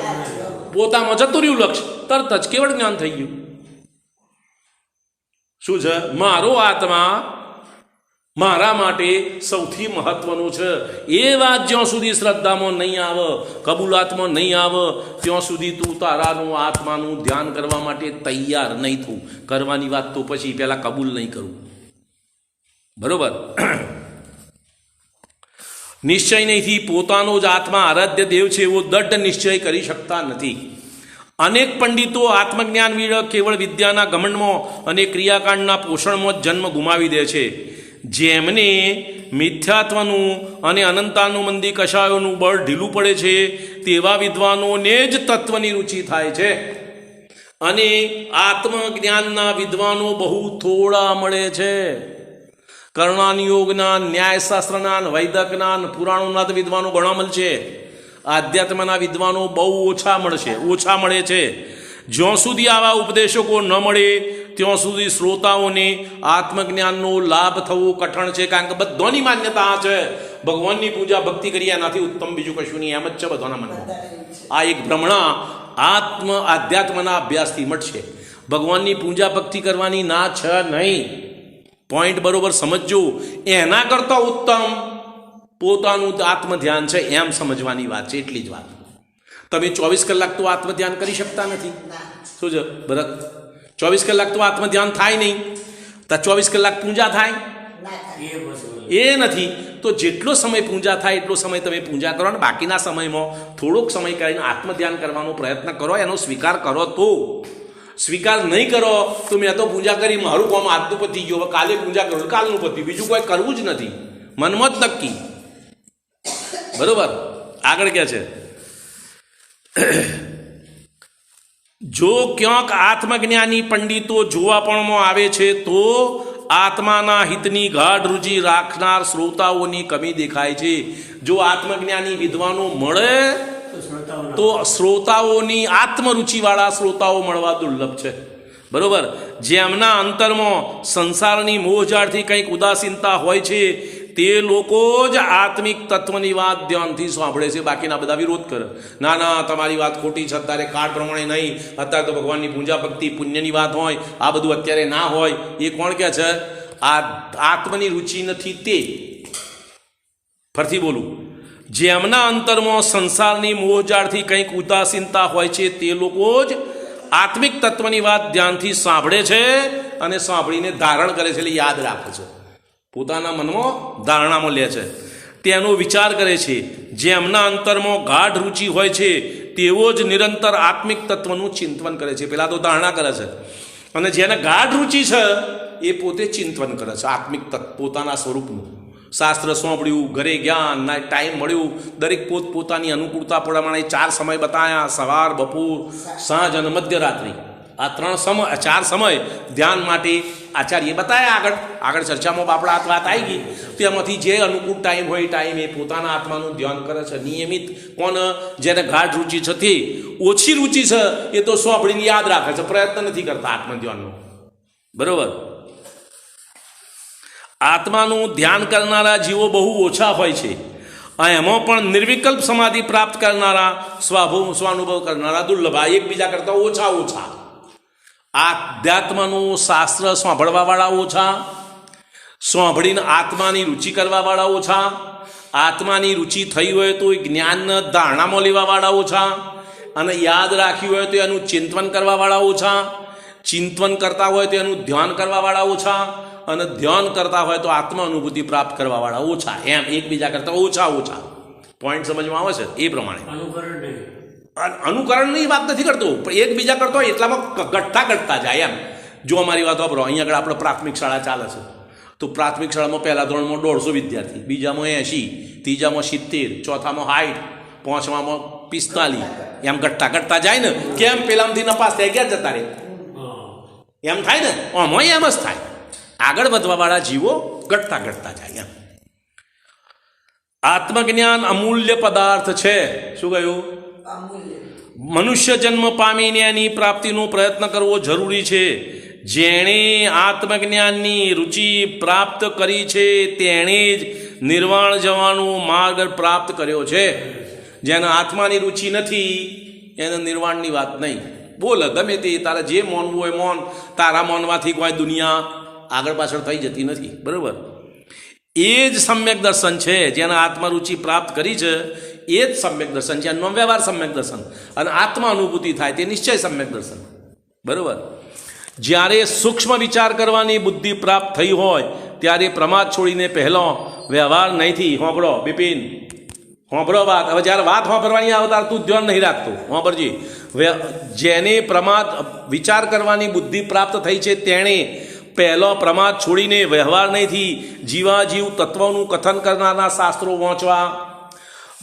પોતામાં જતું રહ્યું લક્ષ્ય, તરત જ કેવળ જ્ઞાન થઈ ગયું. શું છે? મારો આત્મા મારા માટે સૌથી મહત્વનું છે. એ વાત જ્યાં સુધી શ્રદ્ધામાં નહીં આવે, કબૂલાતમાં નહીં આવે, ત્યાં સુધી તું તારાનું આત્માનું ધ્યાન કરવા માટે તૈયાર નહીં થવું. કરવાની વાત તો પછી, પહેલાં કબૂલ નહીં કરવું. બરોબર. નિશ્ચય નહીંથી પોતાનો જ આત્મા આરાધ્ય દેવ છે એવો દ્રઢ નિશ્ચય કરી શકતા નથી. અનેક પંડિતો આત્મજ્ઞાન વિરહ કેવળ વિદ્યાના ઘમંડમાં અને ક્રિયાકાંડના પોષણમાં જ જન્મ ગુમાવી દે છે. જેમને મિથ્યાત્વનું અને અનંતાનુબંધી કશાયોનું બળ ઢીલું પડે છે તેવા વિદ્વાનોને જ તત્વની રુચિ થાય છે, અને આત્મજ્ઞાનના વિદ્વાનો બહુ થોડા મળે છે. કર્ણાનુયોગ જ્ઞાન, ન્યાયશાસ્ત્રના, વૈદક જ્ઞાન, પુરાણોના વિદ્વાનો ઘણા મળશે. આધ્યાત્મના વિદ્વાનો બહુ ઓછા મળે છે. જ્યાં સુધી આવા ઉપદેશકો ન મળે ત્યાં સુધી શ્રોતાઓને આત્મજ્ઞાનનો લાભ થવો કઠણ છે. કારણ કે બધાની માન્યતા આ છે, ભગવાનની પૂજા ભક્તિ કરીએ એનાથી ઉત્તમ બીજું કશું નહીં, એમ જ છે બધાના મનમાં. આ એક ભ્રમણા આધ્યાત્મના અભ્યાસથી મળશે. ભગવાનની પૂજા ભક્તિ કરવાની ના છે નહીં. પોઈન્ટ બરોબર સમજજો. એના કરતાં ઉત્તમ પોતાનું આત્મધ્યાન છે એમ સમજવાની વાત છે. એટલી જ વાત. તમે 24 કલાક તો આત્મધ્યાન કરી શકતા નથી. શું છે ભરત? 24 કલાક તો આત્મધ્યાન થાય નહીં. તો 24 કલાક પૂજા થાય? એ નથી. તો તો જેટલો સમય પૂજા થાય એટલો સમય તમે પૂજા કરો અને બાકીના સમયમાં થોડોક સમય કરીને આત્મધ્યાન કરવાનો પ્રયત્ન કરો, એનો સ્વીકાર કરો. તો સ્વીકાર નહીં કરો તો મેં તો પૂજા કરી, મારું કામ આજનું પતી ગયું, હવે કાલે પૂજા કરું, કાલનું પતી, બીજું કોઈ કરવું જ નથી, મનમાં જ નક્કી. બરોબર. આગળ કે છે, જો ક્યાંક આત્મજ્ઞાની પંડિતો જોવાપણમાં આવે છે તો આત્માના હિતની ગાઢ રુચિ રાખનાર શ્રોતાઓની કમી દેખાય છે. જો આત્મજ્ઞાની વિદ્વાનો મળે તો શ્રોતાઓની આત્મરુચિવાળા શ્રોતાઓ મળવા દુર્લભ છે. બરોબર. જેમના અંતરમાં સંસારની મોહજાળથી કંઈક ઉદાસીનતા હોય છે તે લોકો જ આત્મિક તત્વની વાત ધ્યાનથી સાંભળે છે, બાકીના બધા વિરોધ કરે. ના ના, તમારી વાત ખોટી છે, અત્યારે કાળ પ્રમાણે નહીં, અત્યારે તો ભગવાનની પૂજા ભક્તિ પુણ્યની વાત હોય, આ બધું અત્યારે ના હોય. એ કોણ કહે છે? આ આત્મની રુચિ નથી તે. ફરીથી બોલું, જેમના અંતરમાં સંસારની મોહજાળથી કંઈક ઉદાસીનતા હોય છે તે લોકો જ આત્મિક તત્વની વાત ધ્યાનથી સાંભળે છે અને સાંભળીને ધારણ કરે છે, એટલે યાદ રાખે છે, પોતાના મનમાં ધારણામાં લે છે, તેનો વિચાર કરે છે. જેમના અંતરમાં ગાઢ રુચિ હોય છે તેઓ જ નિરંતર આત્મિક તત્વનું ચિંતન કરે છે. પેલા તો ધારણા કરે છે, અને જેને ગાઢ રુચિ છે એ પોતે ચિંતન કરે છે આત્મિક પોતાના સ્વરૂપનું. શાસ્ત્ર સાંભળ્યું, ઘરે જ્ઞાન ના ટાઈમ મળ્યું, દરેક પોતાની અનુકૂળતા પ્રમાણે 4 સમય બતાવ્યા, સવાર, બપોર, સાંજ અને મધ્યરાત્રિ. આ 4 સમય ધ્યાન માટે આચાર્ય બતાવ્યા. આગળ ચર્ચામાં આપણા વાત આવી ગઈ. તેમાંથી જે અનુકૂળ ટાઈમ હોય એ ટાઈમ એ પોતાના આત્માનું ધ્યાન કરે છે નિયમિત. કોણ? જેને ગાઢ રુચિ છે તે. ઓછી રુચિ છે એ તો સાંભળીને યાદ રાખે છે, પ્રયત્ન નથી કરતા આત્મધ્યાનનો. બરોબર. આત્માનું ધ્યાન કરનારા જીવો બહુ ઓછા હોય છે. એમાં પણ નિર્વિકલ્પ સમાધિ પ્રાપ્ત કરનારા, સ્વાનુભવ કરનારા દુર્લભ. આ એકબીજા કરતા ઓછા. આધ્યાત્મનું શાસ્ત્ર સાંભળવાવાળા ઓછા, સાંભળીને આત્માની રુચિ કરવાવાળા ઓછા, આત્માની રુચિ થઈ હોય તો જ્ઞાનના ધારણામાં લેવાવાળા ઓછા, અને યાદ રાખ્યું હોય તો એનું ચિંતન કરવાવાળા ઓછા, ચિંતન કરતા હોય તો એનું ધ્યાન કરવાવાળા ઓછા, અને ધ્યાન કરતા હોય તો આત્મ અનુભૂતિ પ્રાપ્ત કરવાવાળા ઓછા. એમ એકબીજા કરતા ઓછા. પોઈન્ટ સમજમાં આવે છે? એ પ્રમાણે અનુકરણની વાત નથી કરતો, પણ એકબીજા કરતો હોય એટલામાં ઘટતા જાય. એમ જો અમારી વાત વાપરો, અહીંયા આગળ આપણે પ્રાથમિક શાળા ચાલે છે, તો પ્રાથમિક શાળામાં પહેલા ધોરણમાં 150 વિદ્યાર્થી, બીજામાં 80, ત્રીજામાં 70, ચોથામાં 60, પાંચમામાં 45, એમ ઘટતા જાય ને. કેમ? પેલામાંથી નપાસ થાય, ક્યાં જતા રહે? એમ થાય ને. આમાં એમ જ થાય. આગળ વધવાવાળા જીવો ઘટતા જાય. એમ આત્મજ્ઞાન અમૂલ્ય પદાર્થ છે. શું કહ્યું? મનુષ્ય જન્મ પામીને એની પ્રાપ્તિનો પ્રયત્ન કરવો જરૂરી છે. જેણે આત્મજ્ઞાનની રુચિ પ્રાપ્ત કરી છે તેણે જ નિર્વાણ જવાનો માર્ગ પ્રાપ્ત કર્યો છે. જેને આત્માની રુચિ નથી એને નિર્વાણની વાત નહીં. બોલ ગમે તે, તારે જે માનવું હોય મોન, તારા માનવાથી કોઈ દુનિયા આગળ પાછળ થઈ જતી નથી. બરાબર. એ જ સમ્યક દર્શન છે. જેને આત્મરુચિ પ્રાપ્ત કરી છે એ જ સમ્યક દર્શન છે. એનો વ્યવહાર સમ્યક દર્શન, અને આત્મા અનુભૂતિ થાય તે નિશ્ચય સમ્યક દર્શન. બરાબર. જ્યારે સૂક્ષ્મ વિચાર કરવાની બુદ્ધિ પ્રાપ્ત થઈ હોય ત્યારે પ્રમાદ છોડીને પહેલો વ્યવહાર નહીંથી. હોંભળો બિપિન, હોંભળો વાત. હવે જ્યારે વાત હોંભરવાની આવે ત્યારે તું ધ્યાન નહીં રાખતો. હોંભરજી. જેને પ્રમાદ વિચાર કરવાની બુદ્ધિ પ્રાપ્ત થઈ છે તેણે પહેલો પ્રમાદ છોડીને વ્યવહાર નહીંથી જીવાજીવ તત્વનું કથન કરનારના શાસ્ત્રો વાંચવા,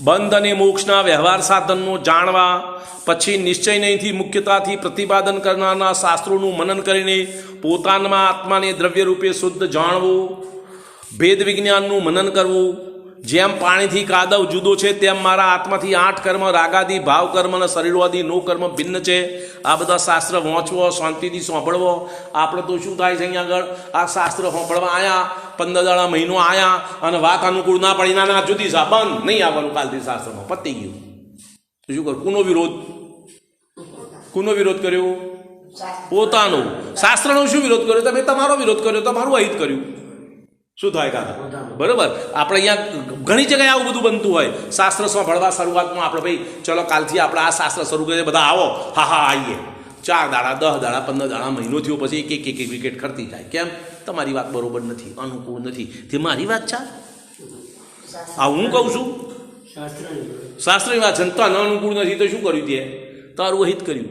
બંધ અને મોક્ષના વ્યવહાર સાધનનો જાણવા, પછી નિશ્ચય નહીંથી મુખ્યતાથી પ્રતિપાદન કરનારના શાસ્ત્રોનું મનન કરીને પોતાના આત્માને દ્રવ્ય રૂપે શુદ્ધ જાણવું, ભેદ વિજ્ઞાનનું મનન કરવું. જેમ પાણીથી કાદવ જુદો છે તેમ મારા આત્માથી 8 કર્મ, રાગાદી ભાવ કર્મ અને શરીરવાદી 9 કર્મ ભિન્ન છે. આ બધા શાસ્ત્ર વાંચવો, શાંતિથી સાંભળવો. આપણે તો શું થાય છે, અહીંયા આગળ આ શાસ્ત્ર સાંભળવા આવ્યા, 15 દાડા મહિનો આવ્યા, અને વાત અનુકૂળ ના પડી, ના જુદી સા બંધ, નહીં આવવાનું કાલથી શાસ્ત્રમાં, પતી ગયું. શું કરું? કોનો વિરોધ કર્યો? પોતાનો. શાસ્ત્રનો શું વિરોધ કર્યો? તમે તમારો વિરોધ કર્યો, તમારું અહિત કર્યું. શું થાય કાકા? બરાબર. આપણે અહીંયા ઘણી જગ્યાએ આવું બધું બનતું હોય. શાસ્ત્ર સાંભળવા શરૂઆતમાં આપણે ભાઈ ચલો કાલથી આપણે આ શાસ્ત્ર શરૂ કરીએ, બધા આવો, હા આવીએ. 4 દાડા, 10 દાડા, 15 દાડા, મહિનો થયો પછી એક વિકેટ ખરતી જાય. કેમ? તમારી વાત બરોબર નથી, અનુકૂળ નથી. તે મારી વાત ચાલ. આ હું કહું છું શાસ્ત્રની શાસ્ત્રની વાત છે. તને અનુકૂળ નથી તો શું કર્યું તે તારું હિત કર્યું.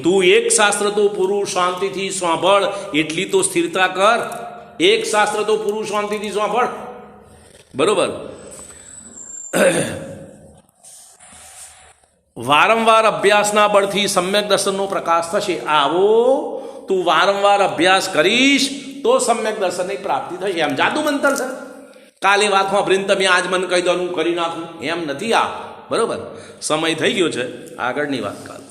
તું એક શાસ્ત્ર તો પૂરું શાંતિથી સાંભળ, એટલી તો સ્થિરતા કર. એક શાસ્ત્ર તો પૂરું શાંતિથી સાંભળ, બરોબર. વારંવાર અભ્યાસના બળથી સમ્યક દર્શનનો પ્રકાશ થશે. આવો તું વારંવાર અભ્યાસ કરીશ તો સમ્યક દર્શનની પ્રાપ્તિ થશે. એમ જાદુ મંતર છે. કાલે વાત સાંભળીને તમે આજ મને કહી દો હું કરી નાખું, એમ નથી. આ બરોબર સમય થઈ ગયો છે, આગળની વાત કાલ.